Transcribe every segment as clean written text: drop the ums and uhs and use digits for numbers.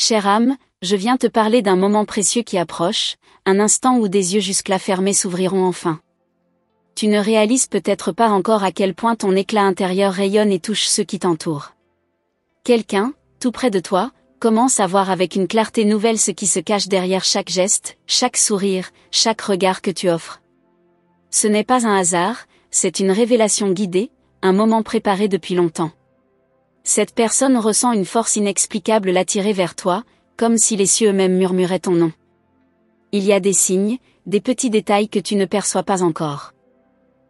Chère âme, je viens te parler d'un moment précieux qui approche, un instant où des yeux jusque-là fermés s'ouvriront enfin. Tu ne réalises peut-être pas encore à quel point ton éclat intérieur rayonne et touche ceux qui t'entourent. Quelqu'un, tout près de toi, commence à voir avec une clarté nouvelle ce qui se cache derrière chaque geste, chaque sourire, chaque regard que tu offres. Ce n'est pas un hasard, c'est une révélation guidée, un moment préparé depuis longtemps. Cette personne ressent une force inexplicable l'attirer vers toi, comme si les cieux eux-mêmes murmuraient ton nom. Il y a des signes, des petits détails que tu ne perçois pas encore.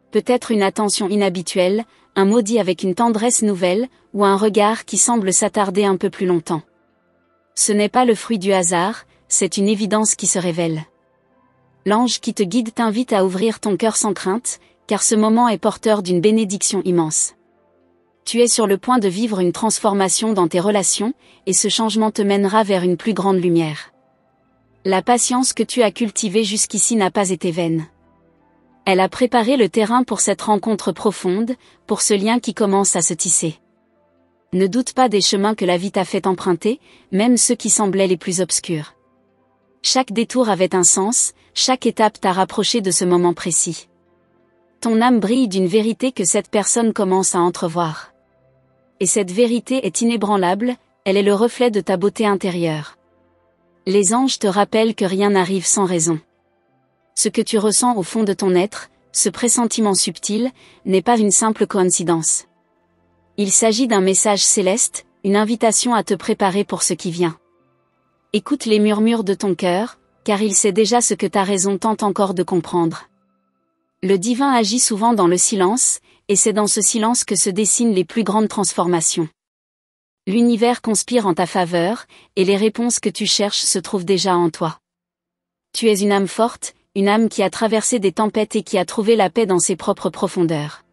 Peut-être une attention inhabituelle, un mot dit avec une tendresse nouvelle, ou un regard qui semble s'attarder un peu plus longtemps. Ce n'est pas le fruit du hasard, c'est une évidence qui se révèle. L'ange qui te guide t'invite à ouvrir ton cœur sans crainte, car ce moment est porteur d'une bénédiction immense. Tu es sur le point de vivre une transformation dans tes relations, et ce changement te mènera vers une plus grande lumière. La patience que tu as cultivée jusqu'ici n'a pas été vaine. Elle a préparé le terrain pour cette rencontre profonde, pour ce lien qui commence à se tisser. Ne doute pas des chemins que la vie t'a fait emprunter, même ceux qui semblaient les plus obscurs. Chaque détour avait un sens, chaque étape t'a rapproché de ce moment précis. Ton âme brille d'une vérité que cette personne commence à entrevoir. Et cette vérité est inébranlable, elle est le reflet de ta beauté intérieure. Les anges te rappellent que rien n'arrive sans raison. Ce que tu ressens au fond de ton être, ce pressentiment subtil, n'est pas une simple coïncidence. Il s'agit d'un message céleste, une invitation à te préparer pour ce qui vient. Écoute les murmures de ton cœur, car il sait déjà ce que ta raison tente encore de comprendre. Le divin agit souvent dans le silence, et c'est dans ce silence que se dessinent les plus grandes transformations. L'univers conspire en ta faveur, et les réponses que tu cherches se trouvent déjà en toi. Tu es une âme forte, une âme qui a traversé des tempêtes et qui a trouvé la paix dans ses propres profondeurs.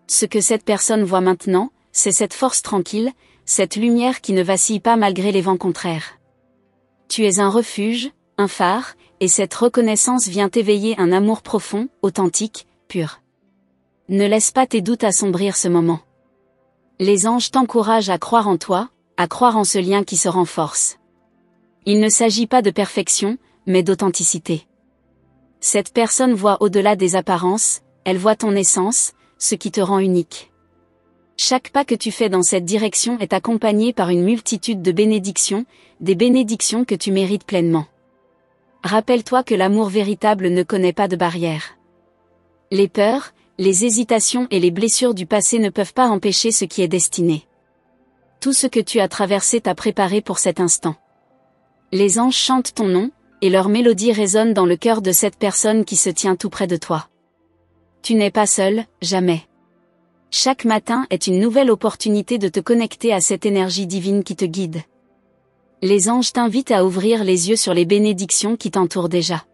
Ce que cette personne voit maintenant, c'est cette force tranquille, cette lumière qui ne vacille pas malgré les vents contraires. Tu es un refuge, un phare, et cette reconnaissance vient éveiller un amour profond, authentique, pur. Ne laisse pas tes doutes assombrir ce moment. Les anges t'encouragent à croire en toi, à croire en ce lien qui se renforce. Il ne s'agit pas de perfection, mais d'authenticité. Cette personne voit au-delà des apparences, elle voit ton essence, ce qui te rend unique. Chaque pas que tu fais dans cette direction est accompagné par une multitude de bénédictions, des bénédictions que tu mérites pleinement. Rappelle-toi que l'amour véritable ne connaît pas de barrières. Les peurs, les hésitations et les blessures du passé ne peuvent pas empêcher ce qui est destiné. Tout ce que tu as traversé t'a préparé pour cet instant. Les anges chantent ton nom, et leur mélodie résonne dans le cœur de cette personne qui se tient tout près de toi. Tu n'es pas seul, jamais. Chaque matin est une nouvelle opportunité de te connecter à cette énergie divine qui te guide. Les anges t'invitent à ouvrir les yeux sur les bénédictions qui t'entourent déjà.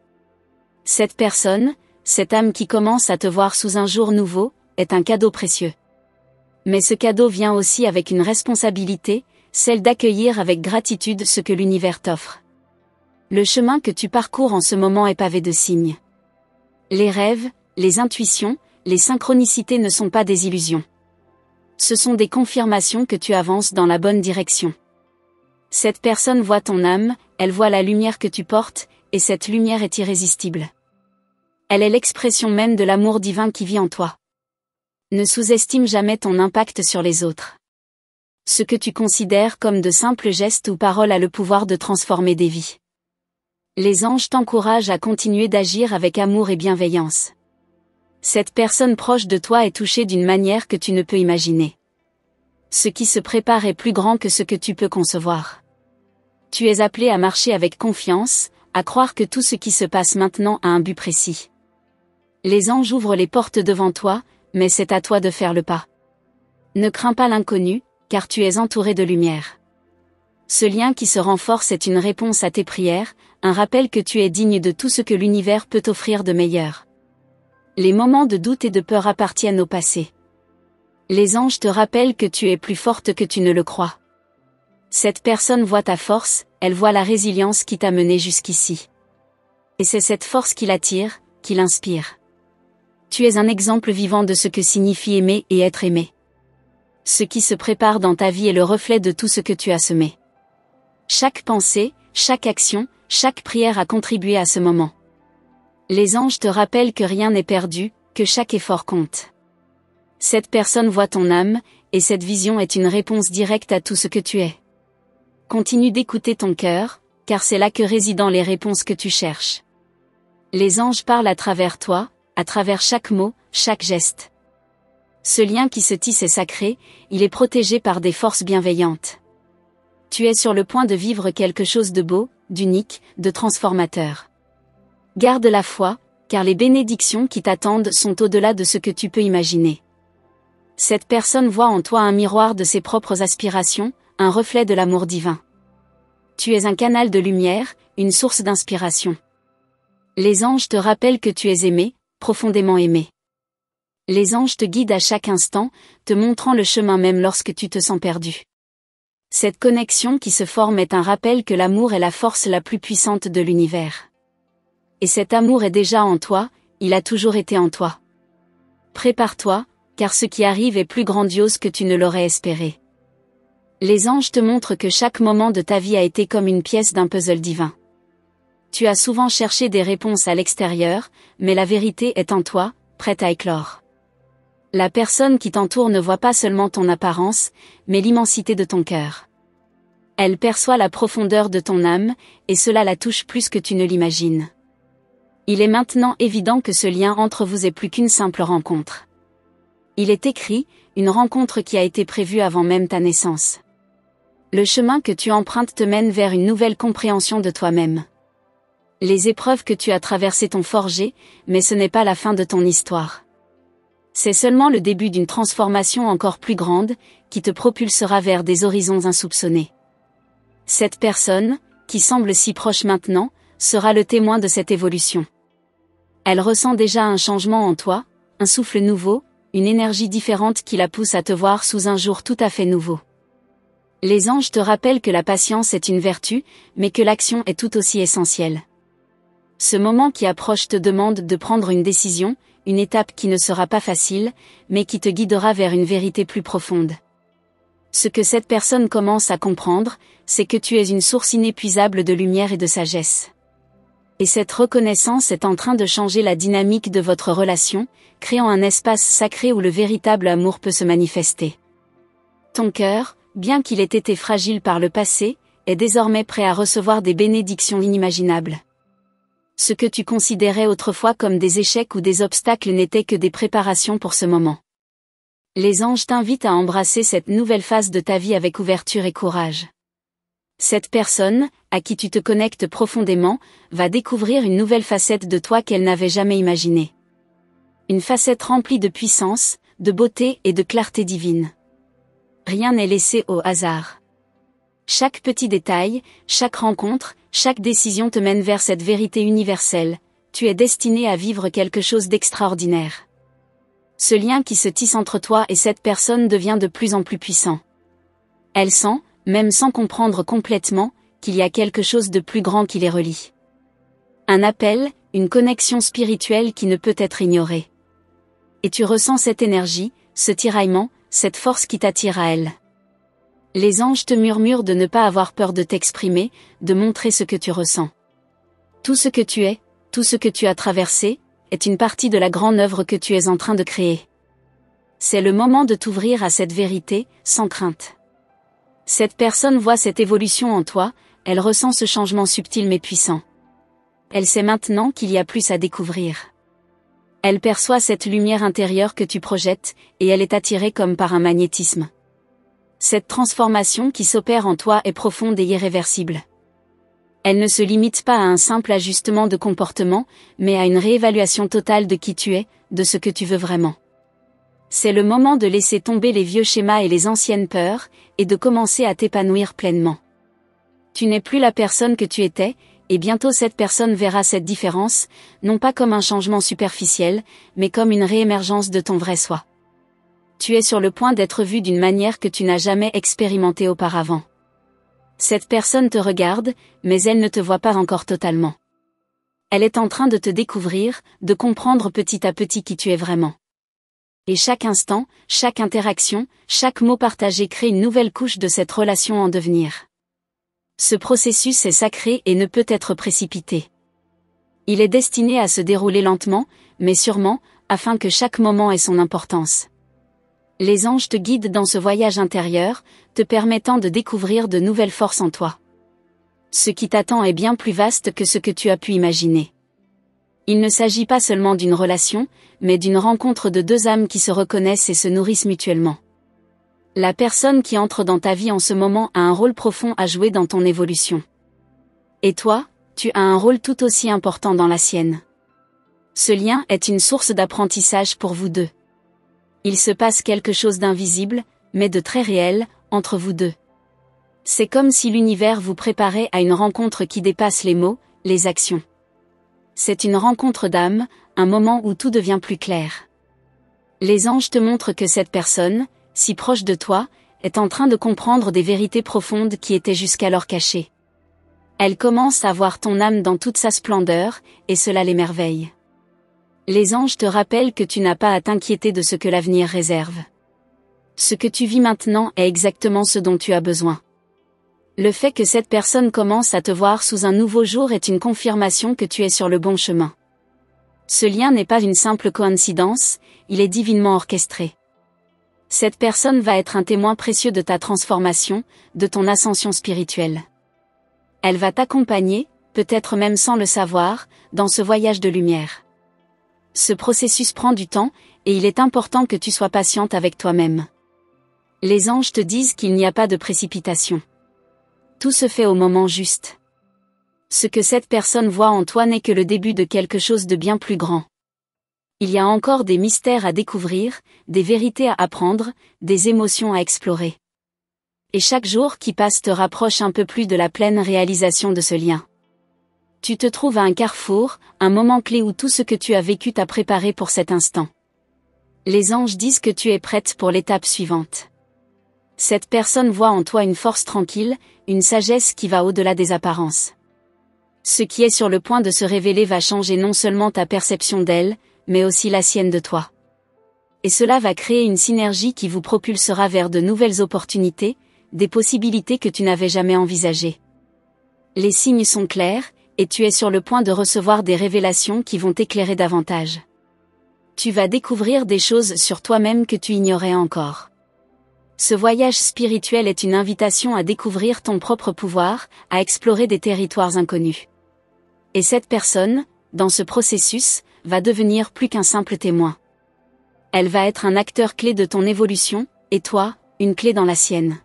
Cette personne, cette âme qui commence à te voir sous un jour nouveau, est un cadeau précieux. Mais ce cadeau vient aussi avec une responsabilité, celle d'accueillir avec gratitude ce que l'univers t'offre. Le chemin que tu parcours en ce moment est pavé de signes. Les rêves, les intuitions, les synchronicités ne sont pas des illusions. Ce sont des confirmations que tu avances dans la bonne direction. Cette personne voit ton âme, elle voit la lumière que tu portes, et cette lumière est irrésistible. Elle est l'expression même de l'amour divin qui vit en toi. Ne sous-estime jamais ton impact sur les autres. Ce que tu considères comme de simples gestes ou paroles a le pouvoir de transformer des vies. Les anges t'encouragent à continuer d'agir avec amour et bienveillance. Cette personne proche de toi est touchée d'une manière que tu ne peux imaginer. Ce qui se prépare est plus grand que ce que tu peux concevoir. Tu es appelé à marcher avec confiance, à croire que tout ce qui se passe maintenant a un but précis. Les anges ouvrent les portes devant toi, mais c'est à toi de faire le pas. Ne crains pas l'inconnu, car tu es entouré de lumière. Ce lien qui se renforce est une réponse à tes prières, un rappel que tu es digne de tout ce que l'univers peut t'offrir de meilleur. Les moments de doute et de peur appartiennent au passé. Les anges te rappellent que tu es plus forte que tu ne le crois. Cette personne voit ta force, elle voit la résilience qui t'a mené jusqu'ici. Et c'est cette force qui l'attire, qui l'inspire. Tu es un exemple vivant de ce que signifie aimer et être aimé. Ce qui se prépare dans ta vie est le reflet de tout ce que tu as semé. Chaque pensée, chaque action, chaque prière a contribué à ce moment. Les anges te rappellent que rien n'est perdu, que chaque effort compte. Cette personne voit ton âme, et cette vision est une réponse directe à tout ce que tu es. Continue d'écouter ton cœur, car c'est là que résident les réponses que tu cherches. Les anges parlent à travers toi, à travers chaque mot, chaque geste. Ce lien qui se tisse est sacré, il est protégé par des forces bienveillantes. Tu es sur le point de vivre quelque chose de beau, d'unique, de transformateur. Garde la foi, car les bénédictions qui t'attendent sont au-delà de ce que tu peux imaginer. Cette personne voit en toi un miroir de ses propres aspirations, un reflet de l'amour divin. Tu es un canal de lumière, une source d'inspiration. Les anges te rappellent que tu es aimé, profondément aimé. Les anges te guident à chaque instant, te montrant le chemin même lorsque tu te sens perdu. Cette connexion qui se forme est un rappel que l'amour est la force la plus puissante de l'univers. Et cet amour est déjà en toi, il a toujours été en toi. Prépare-toi, car ce qui arrive est plus grandiose que tu ne l'aurais espéré. Les anges te montrent que chaque moment de ta vie a été comme une pièce d'un puzzle divin. Tu as souvent cherché des réponses à l'extérieur, mais la vérité est en toi, prête à éclore. La personne qui t'entoure ne voit pas seulement ton apparence, mais l'immensité de ton cœur. Elle perçoit la profondeur de ton âme, et cela la touche plus que tu ne l'imagines. Il est maintenant évident que ce lien entre vous est plus qu'une simple rencontre. Il est écrit, une rencontre qui a été prévue avant même ta naissance. Le chemin que tu empruntes te mène vers une nouvelle compréhension de toi-même. Les épreuves que tu as traversées t'ont forgé, mais ce n'est pas la fin de ton histoire. C'est seulement le début d'une transformation encore plus grande, qui te propulsera vers des horizons insoupçonnés. Cette personne, qui semble si proche maintenant, sera le témoin de cette évolution. Elle ressent déjà un changement en toi, un souffle nouveau, une énergie différente qui la pousse à te voir sous un jour tout à fait nouveau. Les anges te rappellent que la patience est une vertu, mais que l'action est tout aussi essentielle. Ce moment qui approche te demande de prendre une décision, une étape qui ne sera pas facile, mais qui te guidera vers une vérité plus profonde. Ce que cette personne commence à comprendre, c'est que tu es une source inépuisable de lumière et de sagesse. Et cette reconnaissance est en train de changer la dynamique de votre relation, créant un espace sacré où le véritable amour peut se manifester. Ton cœur, bien qu'il ait été fragile par le passé, est désormais prêt à recevoir des bénédictions inimaginables. Ce que tu considérais autrefois comme des échecs ou des obstacles n'étaient que des préparations pour ce moment. Les anges t'invitent à embrasser cette nouvelle phase de ta vie avec ouverture et courage. Cette personne, à qui tu te connectes profondément, va découvrir une nouvelle facette de toi qu'elle n'avait jamais imaginée. Une facette remplie de puissance, de beauté et de clarté divine. Rien n'est laissé au hasard. Chaque petit détail, chaque rencontre, chaque décision te mène vers cette vérité universelle, tu es destiné à vivre quelque chose d'extraordinaire. Ce lien qui se tisse entre toi et cette personne devient de plus en plus puissant. Elle sent, même sans comprendre complètement, qu'il y a quelque chose de plus grand qui les relie. Un appel, une connexion spirituelle qui ne peut être ignorée. Et tu ressens cette énergie, ce tiraillement, cette force qui t'attire à elle. Les anges te murmurent de ne pas avoir peur de t'exprimer, de montrer ce que tu ressens. Tout ce que tu es, tout ce que tu as traversé, est une partie de la grande œuvre que tu es en train de créer. C'est le moment de t'ouvrir à cette vérité, sans crainte. Cette personne voit cette évolution en toi, elle ressent ce changement subtil mais puissant. Elle sait maintenant qu'il y a plus à découvrir. Elle perçoit cette lumière intérieure que tu projettes, et elle est attirée comme par un magnétisme. Cette transformation qui s'opère en toi est profonde et irréversible. Elle ne se limite pas à un simple ajustement de comportement, mais à une réévaluation totale de qui tu es, de ce que tu veux vraiment. C'est le moment de laisser tomber les vieux schémas et les anciennes peurs, et de commencer à t'épanouir pleinement. Tu n'es plus la personne que tu étais, et bientôt cette personne verra cette différence, non pas comme un changement superficiel, mais comme une réémergence de ton vrai soi. Tu es sur le point d'être vu d'une manière que tu n'as jamais expérimentée auparavant. Cette personne te regarde, mais elle ne te voit pas encore totalement. Elle est en train de te découvrir, de comprendre petit à petit qui tu es vraiment. Et chaque instant, chaque interaction, chaque mot partagé crée une nouvelle couche de cette relation en devenir. Ce processus est sacré et ne peut être précipité. Il est destiné à se dérouler lentement, mais sûrement, afin que chaque moment ait son importance. Les anges te guident dans ce voyage intérieur, te permettant de découvrir de nouvelles forces en toi. Ce qui t'attend est bien plus vaste que ce que tu as pu imaginer. Il ne s'agit pas seulement d'une relation, mais d'une rencontre de deux âmes qui se reconnaissent et se nourrissent mutuellement. La personne qui entre dans ta vie en ce moment a un rôle profond à jouer dans ton évolution. Et toi, tu as un rôle tout aussi important dans la sienne. Ce lien est une source d'apprentissage pour vous deux. Il se passe quelque chose d'invisible, mais de très réel, entre vous deux. C'est comme si l'univers vous préparait à une rencontre qui dépasse les mots, les actions. C'est une rencontre d'âme, un moment où tout devient plus clair. Les anges te montrent que cette personne, si proche de toi, est en train de comprendre des vérités profondes qui étaient jusqu'alors cachées. Elle commence à voir ton âme dans toute sa splendeur, et cela l'émerveille. Les anges te rappellent que tu n'as pas à t'inquiéter de ce que l'avenir réserve. Ce que tu vis maintenant est exactement ce dont tu as besoin. Le fait que cette personne commence à te voir sous un nouveau jour est une confirmation que tu es sur le bon chemin. Ce lien n'est pas une simple coïncidence, il est divinement orchestré. Cette personne va être un témoin précieux de ta transformation, de ton ascension spirituelle. Elle va t'accompagner, peut-être même sans le savoir, dans ce voyage de lumière. Ce processus prend du temps, et il est important que tu sois patiente avec toi-même. Les anges te disent qu'il n'y a pas de précipitation. Tout se fait au moment juste. Ce que cette personne voit en toi n'est que le début de quelque chose de bien plus grand. Il y a encore des mystères à découvrir, des vérités à apprendre, des émotions à explorer. Et chaque jour qui passe te rapproche un peu plus de la pleine réalisation de ce lien. Tu te trouves à un carrefour, un moment clé où tout ce que tu as vécu t'a préparé pour cet instant. Les anges disent que tu es prête pour l'étape suivante. Cette personne voit en toi une force tranquille, une sagesse qui va au-delà des apparences. Ce qui est sur le point de se révéler va changer non seulement ta perception d'elle, mais aussi la sienne de toi. Et cela va créer une synergie qui vous propulsera vers de nouvelles opportunités, des possibilités que tu n'avais jamais envisagées. Les signes sont clairs, et tu es sur le point de recevoir des révélations qui vont t'éclairer davantage. Tu vas découvrir des choses sur toi-même que tu ignorais encore. Ce voyage spirituel est une invitation à découvrir ton propre pouvoir, à explorer des territoires inconnus. Et cette personne, dans ce processus, va devenir plus qu'un simple témoin. Elle va être un acteur clé de ton évolution, et toi, une clé dans la sienne.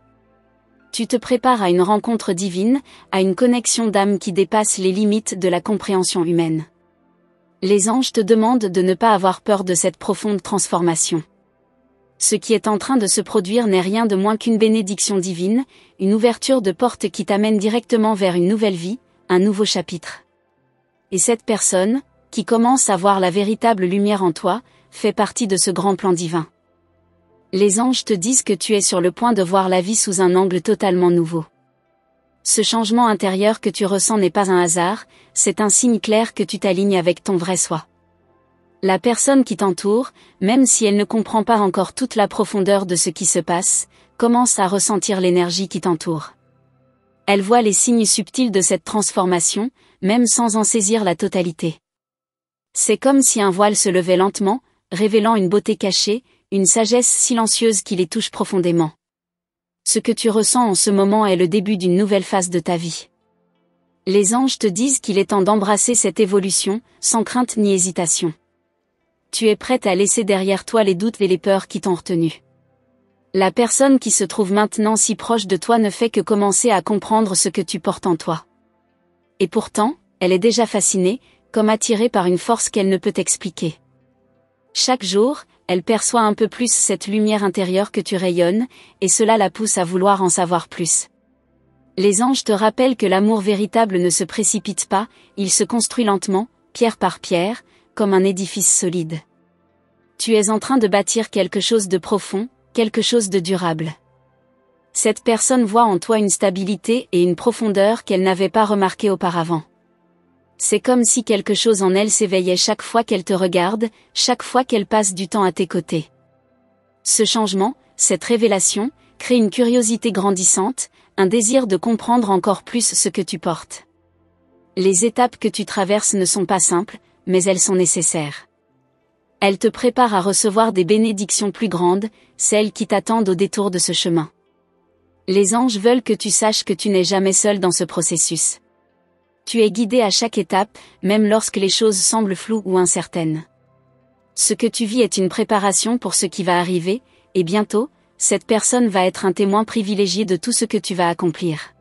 Tu te prépares à une rencontre divine, à une connexion d'âme qui dépasse les limites de la compréhension humaine. Les anges te demandent de ne pas avoir peur de cette profonde transformation. Ce qui est en train de se produire n'est rien de moins qu'une bénédiction divine, une ouverture de porte qui t'amène directement vers une nouvelle vie, un nouveau chapitre. Et cette personne, qui commence à voir la véritable lumière en toi, fait partie de ce grand plan divin. Les anges te disent que tu es sur le point de voir la vie sous un angle totalement nouveau. Ce changement intérieur que tu ressens n'est pas un hasard, c'est un signe clair que tu t'alignes avec ton vrai soi. La personne qui t'entoure, même si elle ne comprend pas encore toute la profondeur de ce qui se passe, commence à ressentir l'énergie qui t'entoure. Elle voit les signes subtils de cette transformation, même sans en saisir la totalité. C'est comme si un voile se levait lentement, révélant une beauté cachée, une sagesse silencieuse qui les touche profondément. Ce que tu ressens en ce moment est le début d'une nouvelle phase de ta vie. Les anges te disent qu'il est temps d'embrasser cette évolution, sans crainte ni hésitation. Tu es prête à laisser derrière toi les doutes et les peurs qui t'ont retenu. La personne qui se trouve maintenant si proche de toi ne fait que commencer à comprendre ce que tu portes en toi. Et pourtant, elle est déjà fascinée, comme attirée par une force qu'elle ne peut expliquer. Chaque jour, elle perçoit un peu plus cette lumière intérieure que tu rayonnes, et cela la pousse à vouloir en savoir plus. Les anges te rappellent que l'amour véritable ne se précipite pas, il se construit lentement, pierre par pierre, comme un édifice solide. Tu es en train de bâtir quelque chose de profond, quelque chose de durable. Cette personne voit en toi une stabilité et une profondeur qu'elle n'avait pas remarquées auparavant. C'est comme si quelque chose en elle s'éveillait chaque fois qu'elle te regarde, chaque fois qu'elle passe du temps à tes côtés. Ce changement, cette révélation, crée une curiosité grandissante, un désir de comprendre encore plus ce que tu portes. Les étapes que tu traverses ne sont pas simples, mais elles sont nécessaires. Elles te préparent à recevoir des bénédictions plus grandes, celles qui t'attendent au détour de ce chemin. Les anges veulent que tu saches que tu n'es jamais seul dans ce processus. Tu es guidé à chaque étape, même lorsque les choses semblent floues ou incertaines. Ce que tu vis est une préparation pour ce qui va arriver, et bientôt, cette personne va être un témoin privilégié de tout ce que tu vas accomplir.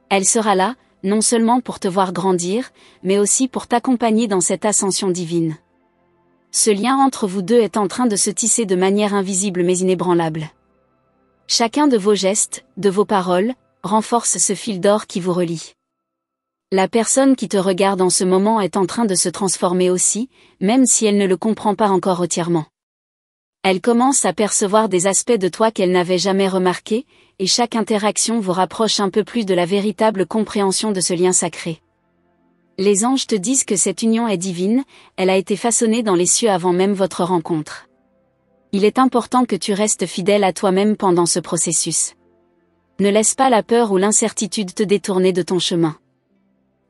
Elle sera là, non seulement pour te voir grandir, mais aussi pour t'accompagner dans cette ascension divine. Ce lien entre vous deux est en train de se tisser de manière invisible mais inébranlable. Chacun de vos gestes, de vos paroles, renforce ce fil d'or qui vous relie. La personne qui te regarde en ce moment est en train de se transformer aussi, même si elle ne le comprend pas encore entièrement. Elle commence à percevoir des aspects de toi qu'elle n'avait jamais remarqués, et chaque interaction vous rapproche un peu plus de la véritable compréhension de ce lien sacré. Les anges te disent que cette union est divine, elle a été façonnée dans les cieux avant même votre rencontre. Il est important que tu restes fidèle à toi-même pendant ce processus. Ne laisse pas la peur ou l'incertitude te détourner de ton chemin.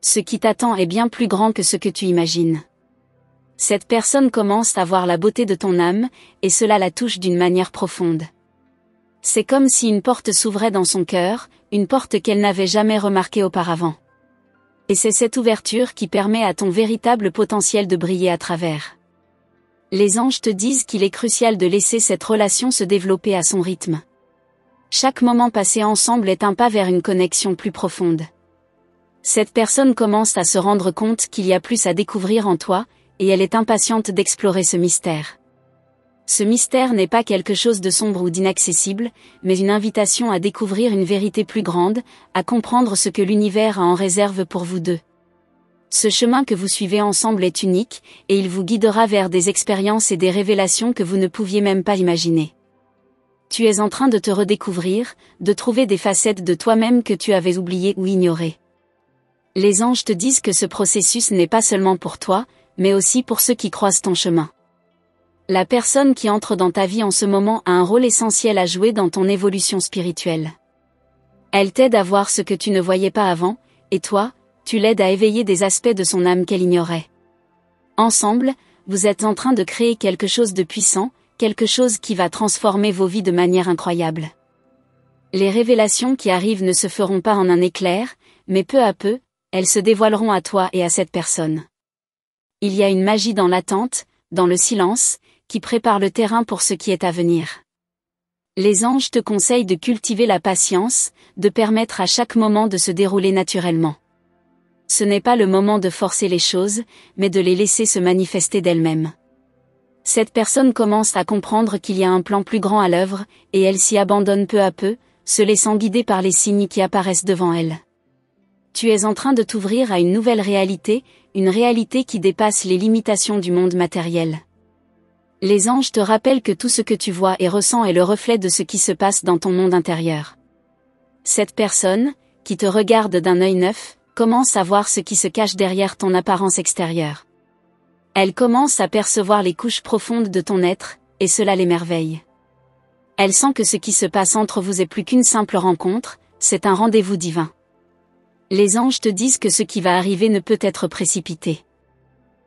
Ce qui t'attend est bien plus grand que ce que tu imagines. Cette personne commence à voir la beauté de ton âme, et cela la touche d'une manière profonde. C'est comme si une porte s'ouvrait dans son cœur, une porte qu'elle n'avait jamais remarquée auparavant. Et c'est cette ouverture qui permet à ton véritable potentiel de briller à travers. Les anges te disent qu'il est crucial de laisser cette relation se développer à son rythme. Chaque moment passé ensemble est un pas vers une connexion plus profonde. Cette personne commence à se rendre compte qu'il y a plus à découvrir en toi, et elle est impatiente d'explorer ce mystère. Ce mystère n'est pas quelque chose de sombre ou d'inaccessible, mais une invitation à découvrir une vérité plus grande, à comprendre ce que l'univers a en réserve pour vous deux. Ce chemin que vous suivez ensemble est unique, et il vous guidera vers des expériences et des révélations que vous ne pouviez même pas imaginer. Tu es en train de te redécouvrir, de trouver des facettes de toi-même que tu avais oubliées ou ignorées. Les anges te disent que ce processus n'est pas seulement pour toi, mais aussi pour ceux qui croisent ton chemin. La personne qui entre dans ta vie en ce moment a un rôle essentiel à jouer dans ton évolution spirituelle. Elle t'aide à voir ce que tu ne voyais pas avant, et toi, tu l'aides à éveiller des aspects de son âme qu'elle ignorait. Ensemble, vous êtes en train de créer quelque chose de puissant, quelque chose qui va transformer vos vies de manière incroyable. Les révélations qui arrivent ne se feront pas en un éclair, mais peu à peu, elles se dévoileront à toi et à cette personne. Il y a une magie dans l'attente, dans le silence, qui prépare le terrain pour ce qui est à venir. Les anges te conseillent de cultiver la patience, de permettre à chaque moment de se dérouler naturellement. Ce n'est pas le moment de forcer les choses, mais de les laisser se manifester d'elles-mêmes. Cette personne commence à comprendre qu'il y a un plan plus grand à l'œuvre, et elle s'y abandonne peu à peu, se laissant guider par les signes qui apparaissent devant elle. Tu es en train de t'ouvrir à une nouvelle réalité, une réalité qui dépasse les limitations du monde matériel. Les anges te rappellent que tout ce que tu vois et ressens est le reflet de ce qui se passe dans ton monde intérieur. Cette personne, qui te regarde d'un œil neuf, commence à voir ce qui se cache derrière ton apparence extérieure. Elle commence à percevoir les couches profondes de ton être, et cela l'émerveille. Elle sent que ce qui se passe entre vous est plus qu'une simple rencontre, c'est un rendez-vous divin. Les anges te disent que ce qui va arriver ne peut être précipité.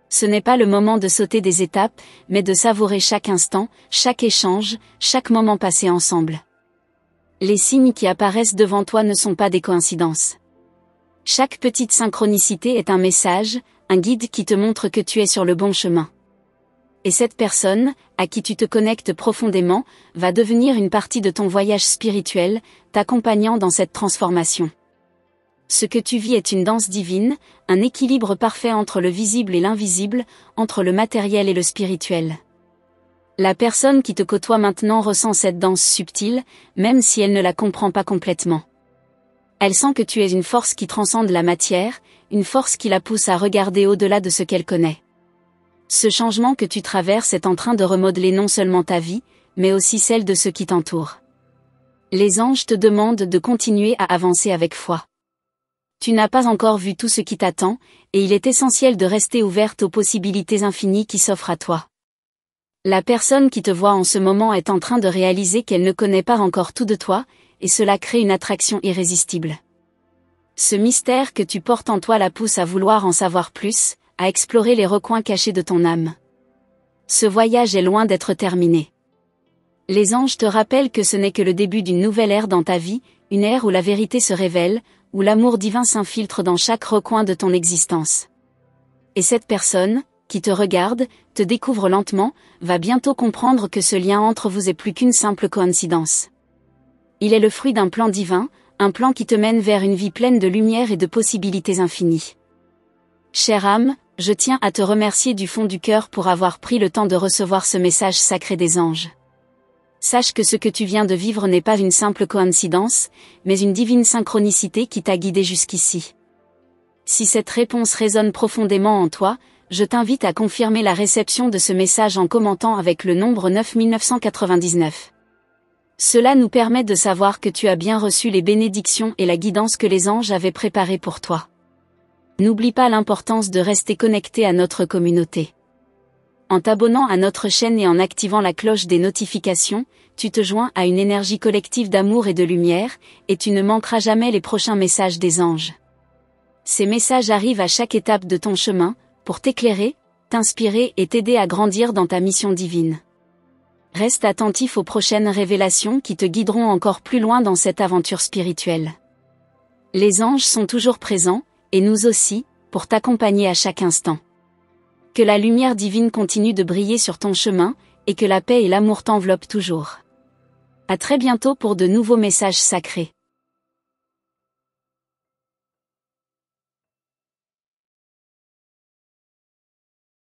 Ce n'est pas le moment de sauter des étapes, mais de savourer chaque instant, chaque échange, chaque moment passé ensemble. Les signes qui apparaissent devant toi ne sont pas des coïncidences. Chaque petite synchronicité est un message, un guide qui te montre que tu es sur le bon chemin. Et cette personne, à qui tu te connectes profondément, va devenir une partie de ton voyage spirituel, t'accompagnant dans cette transformation. Ce que tu vis est une danse divine, un équilibre parfait entre le visible et l'invisible, entre le matériel et le spirituel. La personne qui te côtoie maintenant ressent cette danse subtile, même si elle ne la comprend pas complètement. Elle sent que tu es une force qui transcende la matière, une force qui la pousse à regarder au-delà de ce qu'elle connaît. Ce changement que tu traverses est en train de remodeler non seulement ta vie, mais aussi celle de ceux qui t'entourent. Les anges te demandent de continuer à avancer avec foi. Tu n'as pas encore vu tout ce qui t'attend, et il est essentiel de rester ouverte aux possibilités infinies qui s'offrent à toi. La personne qui te voit en ce moment est en train de réaliser qu'elle ne connaît pas encore tout de toi, et cela crée une attraction irrésistible. Ce mystère que tu portes en toi la pousse à vouloir en savoir plus, à explorer les recoins cachés de ton âme. Ce voyage est loin d'être terminé. Les anges te rappellent que ce n'est que le début d'une nouvelle ère dans ta vie, une ère où la vérité se révèle, où l'amour divin s'infiltre dans chaque recoin de ton existence. Et cette personne, qui te regarde, te découvre lentement, va bientôt comprendre que ce lien entre vous est plus qu'une simple coïncidence. Il est le fruit d'un plan divin, un plan qui te mène vers une vie pleine de lumière et de possibilités infinies. Chère âme, je tiens à te remercier du fond du cœur pour avoir pris le temps de recevoir ce message sacré des anges. Sache que ce que tu viens de vivre n'est pas une simple coïncidence, mais une divine synchronicité qui t'a guidé jusqu'ici. Si cette réponse résonne profondément en toi, je t'invite à confirmer la réception de ce message en commentant avec le nombre 9999. Cela nous permet de savoir que tu as bien reçu les bénédictions et la guidance que les anges avaient préparées pour toi. N'oublie pas l'importance de rester connecté à notre communauté. En t'abonnant à notre chaîne et en activant la cloche des notifications, tu te joins à une énergie collective d'amour et de lumière, et tu ne manqueras jamais les prochains messages des anges. Ces messages arrivent à chaque étape de ton chemin, pour t'éclairer, t'inspirer et t'aider à grandir dans ta mission divine. Reste attentif aux prochaines révélations qui te guideront encore plus loin dans cette aventure spirituelle. Les anges sont toujours présents, et nous aussi, pour t'accompagner à chaque instant. Que la lumière divine continue de briller sur ton chemin, et que la paix et l'amour t'enveloppent toujours. À très bientôt pour de nouveaux messages sacrés.